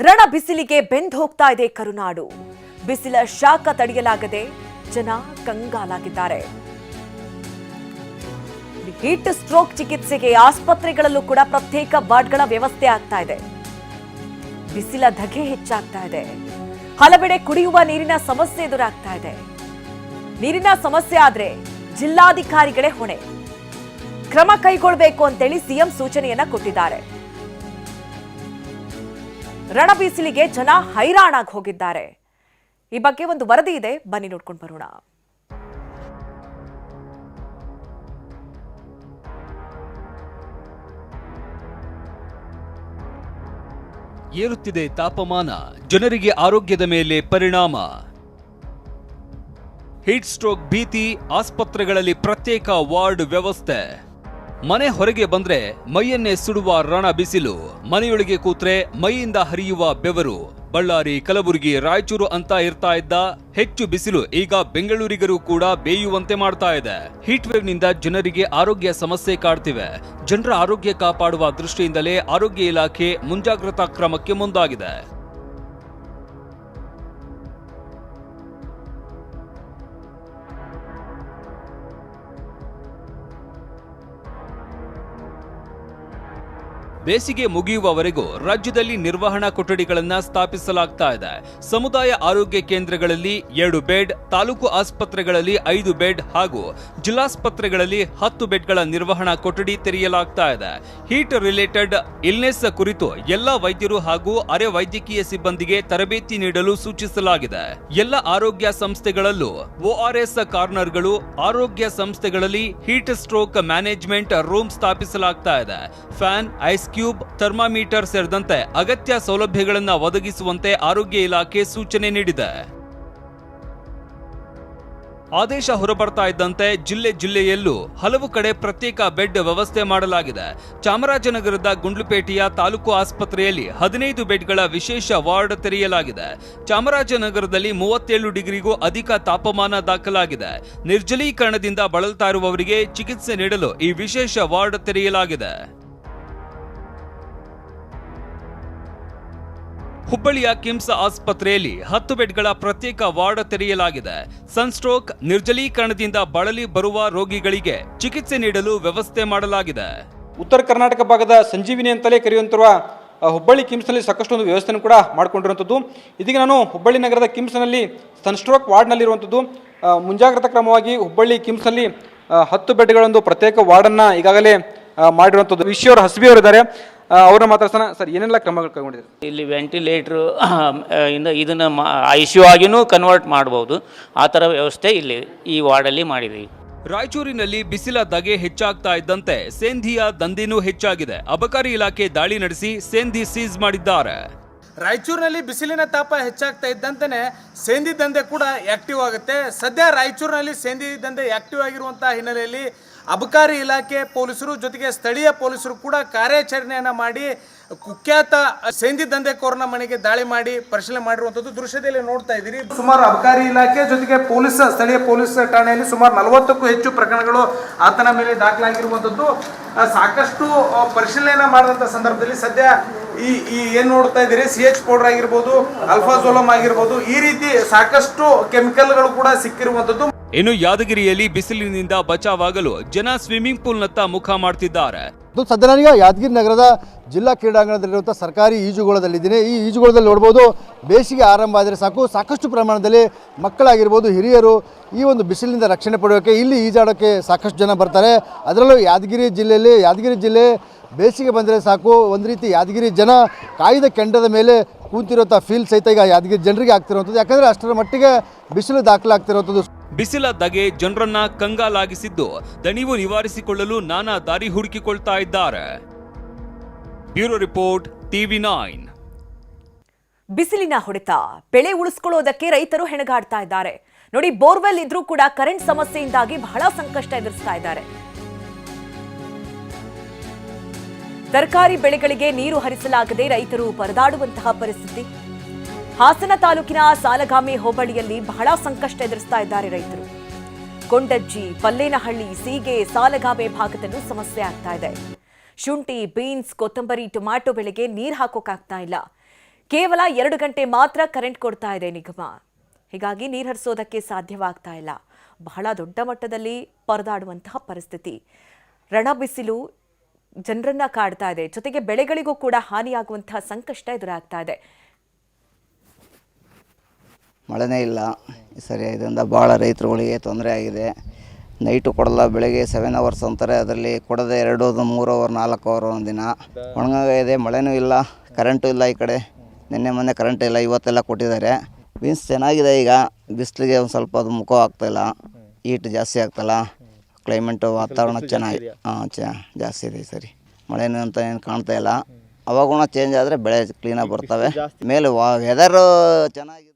ರಣ ಬಿಸಿಲಿಗೆ ಬೆಂದು ಹೋಗ್ತಾ ಇದೆ ಕರುನಾಡು. ಬಿಸಿಲ ಶಾಖ ತಡೆಯಲಾಗದೆ ಜನ ಕಂಗಾಲಾಗಿದ್ದಾರೆ. ಹೀಟ್ ಸ್ಟ್ರೋಕ್ ಚಿಕಿತ್ಸೆಗೆ ಆಸ್ಪತ್ರೆಗಳಲ್ಲೂ ಕೂಡ ಪ್ರತ್ಯೇಕ ವಾರ್ಡ್ಗಳ ವ್ಯವಸ್ಥೆ ಆಗ್ತಾ ಇದೆ. ಬಿಸಿಲ ಧಗೆ ಹೆಚ್ಚಾಗ್ತಾ ಇದೆ. ಹಲವೆಡೆ ಕುಡಿಯುವ ನೀರಿನ ಸಮಸ್ಯೆ ಎದುರಾಗ್ತಾ ಇದೆ. ನೀರಿನ ಸಮಸ್ಯೆ ಆದ್ರೆ ಜಿಲ್ಲಾಧಿಕಾರಿಗಳೇ ಹೊಣೆ. ಕ್ರಮ ಕೈಗೊಳ್ಳಬೇಕು ಅಂತೇಳಿ ಸಿಎಂ ಸೂಚನೆಯನ್ನ ಕೊಟ್ಟಿದ್ದಾರೆ. ರಣ ಬಿಸಿಲಿಗೆ ಜನ ಹೈರಾಣಾಗಿ ಹೋಗಿದ್ದಾರೆ. ಈ ಬಗ್ಗೆ ಒಂದು ವರದಿ ಇದೆ, ಬನ್ನಿ ನೋಡ್ಕೊಂಡು ಬರೋಣ. ಏರುತ್ತಿದೆ ತಾಪಮಾನ, ಜನರಿಗೆ ಆರೋಗ್ಯದ ಮೇಲೆ ಪರಿಣಾಮ. ಹೀಟ್ ಸ್ಟ್ರೋಕ್ ಭೀತಿ, ಆಸ್ಪತ್ರೆಗಳಲ್ಲಿ ಪ್ರತ್ಯೇಕ ವಾರ್ಡ್ ವ್ಯವಸ್ಥೆ. ಮನೆ ಹೊರಗೆ ಬಂದ್ರೆ ಮೈಯನ್ನೇ ಸುಡುವ ರಣ ಬಿಸಿಲು, ಮನೆಯೊಳಗೆ ಕೂತ್ರೆ ಮೈಯಿಂದ ಹರಿಯುವ ಬೆವರು. ಬಳ್ಳಾರಿ, ಕಲಬುರಗಿ, ರಾಯಚೂರು ಅಂತ ಇರ್ತಾ ಇದ್ದ ಹೆಚ್ಚು ಬಿಸಿಲು ಈಗ ಬೆಂಗಳೂರಿಗರು ಕೂಡ ಬೇಯುವಂತೆ ಮಾಡ್ತಾ ಇದೆ. ಹೀಟ್ ವೇವ್ ನಿಂದ ಜನರಿಗೆ ಆರೋಗ್ಯ ಸಮಸ್ಯೆ ಕಾಡ್ತಿವೆ. ಜನರ ಆರೋಗ್ಯ ಕಾಪಾಡುವ ದೃಷ್ಟಿಯಿಂದಲೇ ಆರೋಗ್ಯ ಇಲಾಖೆ ಮುಂಜಾಗ್ರತಾ ಕ್ರಮಕ್ಕೆ ಮುಂದಾಗಿದೆ. ಬೇಸಿಗೆ ಮುಗಿಯುವವರೆಗೂ ರಾಜ್ಯದಲ್ಲಿ ನಿರ್ವಹಣಾ ಕೊಠಡಿಗಳನ್ನು ಸ್ಥಾಪಿಸಲಾಗ್ತಾ ಇದೆ. ಸಮುದಾಯ ಆರೋಗ್ಯ ಕೇಂದ್ರಗಳಲ್ಲಿ 2 ಬೆಡ್, ತಾಲೂಕು ಆಸ್ಪತ್ರೆಗಳಲ್ಲಿ 5 ಬೆಡ್ ಹಾಗೂ ಜಿಲ್ಲಾಸ್ಪತ್ರೆಗಳಲ್ಲಿ 10 ಬೆಡ್ಗಳ ನಿರ್ವಹಣಾ ಕೊಠಡಿ ತೆರೆಯಲಾಗ್ತಾ ಇದೆ. ಹೀಟ್ ರಿಲೇಟೆಡ್ ಇಲ್ನೆಸ್ ಕುರಿತು ಎಲ್ಲಾ ವೈದ್ಯರು ಹಾಗೂ ಅರೆ ವೈದ್ಯಕೀಯ ಸಿಬ್ಬಂದಿಗೆ ತರಬೇತಿ ನೀಡಲು ಸೂಚಿಸಲಾಗಿದೆ. ಎಲ್ಲ ಆರೋಗ್ಯ ಸಂಸ್ಥೆಗಳಲ್ಲೂ ORS ಕಾರ್ನರ್ಗಳು, ಆರೋಗ್ಯ ಸಂಸ್ಥೆಗಳಲ್ಲಿ ಹೀಟ್ ಸ್ಟ್ರೋಕ್ ಮ್ಯಾನೇಜ್ಮೆಂಟ್ ರೂಮ್ ಸ್ಥಾಪಿಸಲಾಗ್ತಾ ಇದೆ. ಫ್ಯಾನ್, ಐಸ್ ಕ್ಯೂಬ್, ಥರ್ಮಾಮೀಟರ್ ಸೇರಿದಂತೆ ಅಗತ್ಯ ಸೌಲಭ್ಯಗಳನ್ನು ಒದಗಿಸುವಂತೆ ಆರೋಗ್ಯ ಇಲಾಖೆ ಸೂಚನೆ ನೀಡಿದೆ. ಆದೇಶ ಹೊರಬರ್ತಾ ಇದ್ದಂತೆ ಜಿಲ್ಲೆಯಲ್ಲೂ ಹಲವು ಕಡೆ ಪ್ರತ್ಯೇಕ ಬೆಡ್ ವ್ಯವಸ್ಥೆ ಮಾಡಲಾಗಿದೆ. ಚಾಮರಾಜನಗರದ ಗುಂಡ್ಲುಪೇಟೆಯ ತಾಲೂಕು ಆಸ್ಪತ್ರೆಯಲ್ಲಿ 15 ಬೆಡ್ಗಳ ವಿಶೇಷ ವಾರ್ಡ್ ತೆರೆಯಲಾಗಿದೆ. ಚಾಮರಾಜನಗರದಲ್ಲಿ 37 ಡಿಗ್ರಿಗೂ ಅಧಿಕ ತಾಪಮಾನ ದಾಖಲಾಗಿದೆ. ನಿರ್ಜಲೀಕರಣದಿಂದ ಬಳಲ್ತಾ ಇರುವವರಿಗೆ ಚಿಕಿತ್ಸೆ ನೀಡಲು ಈ ವಿಶೇಷ ವಾರ್ಡ್ ತೆರೆಯಲಾಗಿದೆ. ಹುಬ್ಬಳ್ಳಿಯ ಕಿಮ್ಸ್ ಆಸ್ಪತ್ರೆಯಲ್ಲಿ 10 ಬೆಡ್ಗಳ ಪ್ರತ್ಯೇಕ ವಾರ್ಡ್ ತೆರೆಯಲಾಗಿದೆ. ಸನ್ಸ್ಟ್ರೋಕ್, ನಿರ್ಜಲೀಕರಣದಿಂದ ಬಳಲಿ ಬರುವ ರೋಗಿಗಳಿಗೆ ಚಿಕಿತ್ಸೆ ನೀಡಲು ವ್ಯವಸ್ಥೆ ಮಾಡಲಾಗಿದೆ. ಉತ್ತರ ಕರ್ನಾಟಕ ಭಾಗದ ಸಂಜೀವಿನಿ ಅಂತಲೇ ಕರೆಯುವಂತಿರುವ ಹುಬ್ಬಳ್ಳಿ ಕಿಮ್ಸ್ನಲ್ಲಿ ಸಾಕಷ್ಟು ಒಂದು ವ್ಯವಸ್ಥೆಯನ್ನು ಕೂಡ ಮಾಡಿಕೊಂಡಿರುವಂಥದ್ದು. ಇದೀಗ ನಾನು ಹುಬ್ಬಳ್ಳಿ ನಗರದ ಕಿಮ್ಸ್ನಲ್ಲಿ ಸನ್ಸ್ಟ್ರೋಕ್ ವಾರ್ಡ್ನಲ್ಲಿರುವಂಥದ್ದು. ಮುಂಜಾಗ್ರತಾ ಕ್ರಮವಾಗಿ ಹುಬ್ಬಳ್ಳಿ ಕಿಮ್ಸ್ನಲ್ಲಿ 10 ಬೆಡ್ಗಳೊಂದು ಪ್ರತ್ಯೇಕ ವಾರ್ಡನ್ನು ಈಗಾಗಲೇ ಮಾಡಿರುವಂಥದ್ದು. ವಿಶ್ವರ್ ಹಸ್ಬಿ ಅವರಿದ್ದಾರೆ, ಅವ್ರನ್ನ ಮಾತಾಡ್ಸೋಣ. ಸರ್, ಏನೆಲ್ಲ ಕ್ರಮಗಳು ಕೈಗೊಂಡಿದ್ದಾರೆ? ಇಲ್ಲಿ ವೆಂಟಿಲೇಟ್ರು ಇಂದ ಇದನ್ನು ICU ಆಗಿನೂ ಕನ್ವರ್ಟ್ ಮಾಡ್ಬೋದು. ಆ ಥರ ವ್ಯವಸ್ಥೆ ಇಲ್ಲಿ ಈ ವಾರ್ಡಲ್ಲಿ ಮಾಡಿದ್ದೀವಿ. ರಾಯಚೂರಿನಲ್ಲಿ ಬಿಸಿಲ ಧಗೆ ಹೆಚ್ಚಾಗ್ತಾ ಇದ್ದಂತೆ ಸೇಂಧಿಯ ದಂಧೆನೂ ಹೆಚ್ಚಾಗಿದೆ. ಅಬಕಾರಿ ಇಲಾಖೆ ದಾಳಿ ನಡೆಸಿ ಸೇಂಧಿ ಸೀಸ್ ಮಾಡಿದ್ದಾರೆ. ರಾಯಚೂರಿನಲ್ಲಿ ಬಿಸಿಲಿನ ತಾಪ ಹೆಚ್ಚಾಗ್ತಾ ಇದ್ದಂತೆಯೇ ಸೇಂದಿ ದಂಧೆ ಕೂಡ ಆಕ್ಟಿವ್ ಆಗುತ್ತೆ. ಸದ್ಯ ರಾಯಚೂರಿನಲ್ಲಿ ಸೇಂದಿ ದಂಧೆ ಆಕ್ಟಿವ್ ಆಗಿರುವಂತಹ ಹಿನ್ನೆಲೆಯಲ್ಲಿ ಅಬಕಾರಿ ಇಲಾಖೆ ಪೊಲೀಸರು ಜೊತೆಗೆ ಸ್ಥಳೀಯ ಪೊಲೀಸರು ಕೂಡ ಕಾರ್ಯಾಚರಣೆಯನ್ನು ಮಾಡಿ ಕುಖ್ಯಾತ ಸೇಂದಿ ದಂಧೆಕೋರನ ಮನೆಗೆ ದಾಳಿ ಮಾಡಿ ಪರಿಶೀಲನೆ ಮಾಡಿರುವಂಥದ್ದು ದೃಶ್ಯದಲ್ಲಿ ನೋಡ್ತಾ ಇದ್ದೀರಿ. ಸುಮಾರು ಅಬಕಾರಿ ಇಲಾಖೆ ಜೊತೆಗೆ ಸ್ಥಳೀಯ ಪೊಲೀಸ್ ಠಾಣೆಯಲ್ಲಿ ಸುಮಾರು 40ಕ್ಕೂ ಹೆಚ್ಚು ಪ್ರಕರಣಗಳು ಆತನ ಮೇಲೆ ದಾಖಲಾಗಿರುವಂಥದ್ದು. ಸಾಕಷ್ಟು ಪರಿಶೀಲನೆ ಮಾಡಿದಂಥ ಸಂದರ್ಭದಲ್ಲಿ ಸದ್ಯ ಈ ಏನು ನೋಡ್ತಾ ಇದ್ದೀರಿ, CH ಪೌಡರ್ ಆಗಿರ್ಬೋದು, ಅಲ್ಫಾಜೋಲಮ್ ಆಗಿರ್ಬೋದು, ಈ ರೀತಿ ಸಾಕಷ್ಟು ಕೆಮಿಕಲ್ಗಳು ಕೂಡ ಸಿಕ್ಕಿರುವಂಥದ್ದು. ಇನ್ನು ಯಾದಗಿರಿಯಲ್ಲಿ ಬಿಸಿಲಿನಿಂದ ಬಚಾವಾಗಲು ಜನ ಸ್ವಿಮ್ಮಿಂಗ್ ಪೂಲ್ನತ್ತ ಮುಖ ಮಾಡ್ತಿದ್ದಾರೆ. ಸದ್ಯ ನಾನೀಗ ಯಾದಗಿರಿ ನಗರದ ಜಿಲ್ಲಾ ಕ್ರೀಡಾಂಗಣದಲ್ಲಿರುವಂಥ ಸರ್ಕಾರಿ ಈಜುಗೊಳದಲ್ಲಿದ್ದೀನಿ. ಈ ಈಜುಗೊಳದಲ್ಲಿ ನೋಡ್ಬೋದು, ಬೇಸಿಗೆ ಆರಂಭ ಆದರೆ ಸಾಕಷ್ಟು ಪ್ರಮಾಣದಲ್ಲಿ ಮಕ್ಕಳಾಗಿರ್ಬೋದು, ಹಿರಿಯರು ಈ ಒಂದು ಬಿಸಿಲಿನಿಂದ ರಕ್ಷಣೆ ಪಡೆಯೋಕ್ಕೆ ಇಲ್ಲಿ ಈಜಾಡೋಕ್ಕೆ ಸಾಕಷ್ಟು ಜನ ಬರ್ತಾರೆ. ಅದರಲ್ಲೂ ಯಾದಗಿರಿ ಜಿಲ್ಲೆ ಬೇಸಿಗೆ ಬಂದರೆ ಸಾಕು, ಒಂದು ರೀತಿ ಯಾದಗಿರಿ ಜನ ಕಾಯ್ದ ಕೆಂಡದ ಮೇಲೆ ಕೂತಿರುವಂಥ ಫೀಲ್ ಸಹಿತ ಈಗ ಯಾದಗಿರಿ ಜನರಿಗೆ ಆಗ್ತಿರುವಂಥದ್ದು. ಯಾಕಂದರೆ ಅಷ್ಟರ ಮಟ್ಟಿಗೆ ಬಿಸಿಲು ದಾಖಲಾಗ್ತಿರುವಂಥದ್ದು. ಬಿಸಿಲ ಧಗೆ ಜನರನ್ನ ಕಂಗಾಲಾಗಿಸಿದ್ದು, ದಣಿವು ನಿವಾರಿಸಿಕೊಳ್ಳಲು ನಾನಾ ದಾರಿ ಹುಡುಕಿಕೊಳ್ತಾ ಇದ್ದಾರೆ. Bureau report, TV9. ಬಿಸಿಲಿನ ಹೊಡೆತ, ಬೆಳೆ ಉಳಿಸ್ಕೊಳ್ಳೋದಕ್ಕೆ ರೈತರು ಹೆಣಗಾಡ್ತಾ ಇದ್ದಾರೆ. ನೋಡಿ, ಬೋರ್ವೆಲ್ ಇದ್ರೂ ಕೂಡ ಕರೆಂಟ್ ಸಮಸ್ಯೆಯಿಂದಾಗಿ ಬಹಳ ಸಂಕಷ್ಟ ಎದುರಿಸ್ತಾ ಇದ್ದಾರೆ. ತರಕಾರಿ ಬೆಳೆಗಳಿಗೆ ನೀರು ಹರಿಸಲಾಗದೆ ರೈತರು ಪರದಾಡುವಂತಹ ಪರಿಸ್ಥಿತಿ. ಹಾಸನ ತಾಲೂಕಿನ ಸಾಲಗಾಮಿ ಹೋಬಳಿಯಲ್ಲಿ ಬಹಳ ಸಂಕಷ್ಟ ಎದುರಿಸ್ತಾ ಇದ್ದಾರೆ ರೈತರು. ಕೊಂಡಜ್ಜಿ, ಪಲ್ಲೇನಹಳ್ಳಿ, ಸೀಗೆ, ಸಾಲಗಾಮೆ ಭಾಗದಲ್ಲೂ ಸಮಸ್ಯೆ ಆಗ್ತಾ ಇದೆ. ಶುಂಠಿ, ಬೀನ್ಸ್, ಕೊತ್ತಂಬರಿ, ಟೊಮ್ಯಾಟೊ ಬೆಳೆಗೆ ನೀರು ಹಾಕೋಕ್ಕಾಗ್ತಾ ಇಲ್ಲ. ಕೇವಲ 2 ಗಂಟೆ ಮಾತ್ರ ಕರೆಂಟ್ ಕೊಡ್ತಾ ಇದೆ ನಿಗಮ. ಹೀಗಾಗಿ ನೀರು ಹರಿಸೋದಕ್ಕೆ ಸಾಧ್ಯವಾಗ್ತಾ ಇಲ್ಲ. ಬಹಳ ದೊಡ್ಡ ಮಟ್ಟದಲ್ಲಿ ಪರದಾಡುವಂತಹ ಪರಿಸ್ಥಿತಿ. ರಣ ಬಿಸಿಲು ಜನರನ್ನ ಕಾಡ್ತಾ ಇದೆ. ಜೊತೆಗೆ ಬೆಳೆಗಳಿಗೂ ಕೂಡ ಹಾನಿಯಾಗುವಂತಹ ಸಂಕಷ್ಟ ಎದುರಾಗ್ತಾ ಇದೆ. ಮಳೆನೇ ಇಲ್ಲ ಈ ಸರಿ. ಇದರಿಂದ ಭಾಳ ರೈತರುಗಳಿಗೆ ತೊಂದರೆ ಆಗಿದೆ. ನೈಟು ಕೊಡಲ್ಲ, ಬೆಳಗ್ಗೆ 7 ಅವರ್ಸ್ ಅಂತಾರೆ, ಅದರಲ್ಲಿ ಕೊಡದೆ 2 3 ಅವರ್ 4 ಅವರ್ ಒಂದಿನ ಒಣಗಾಗಿದೆ. ಮಳೆನೂ ಇಲ್ಲ, ಕರೆಂಟು ಇಲ್ಲ. ಈ ಕಡೆ ನಿನ್ನೆ ಮೊನ್ನೆ ಕರೆಂಟ್ ಇಲ್ಲ, ಇವತ್ತೆಲ್ಲ ಕೊಟ್ಟಿದ್ದಾರೆ. ಬೀನ್ಸ್ ಚೆನ್ನಾಗಿದೆ. ಈಗ ಬಿಸಿಲಿಗೆ ಒಂದು ಸ್ವಲ್ಪ ಅದು ಮುಖ ಆಗ್ತಾಯಿಲ್ಲ, ಹೀಟ್ ಜಾಸ್ತಿ ಆಗ್ತಲ್ಲ, ಕ್ಲೈಮೇಟು ವಾತಾವರಣ ಚೆನ್ನಾಗಿ ಜಾಸ್ತಿ ಇದೆ ಈ ಸರಿ. ಮಳೆನೂ ಅಂತ ಏನು ಕಾಣ್ತಾ ಇಲ್ಲ. ಅವಾಗುಣ ಚೇಂಜ್ ಆದರೆ ಬೆಳೆ ಕ್ಲೀನಾಗಿ ಬರ್ತವೆ. ಮೇಲೆ ವೆದರು ಚೆನ್ನಾಗಿ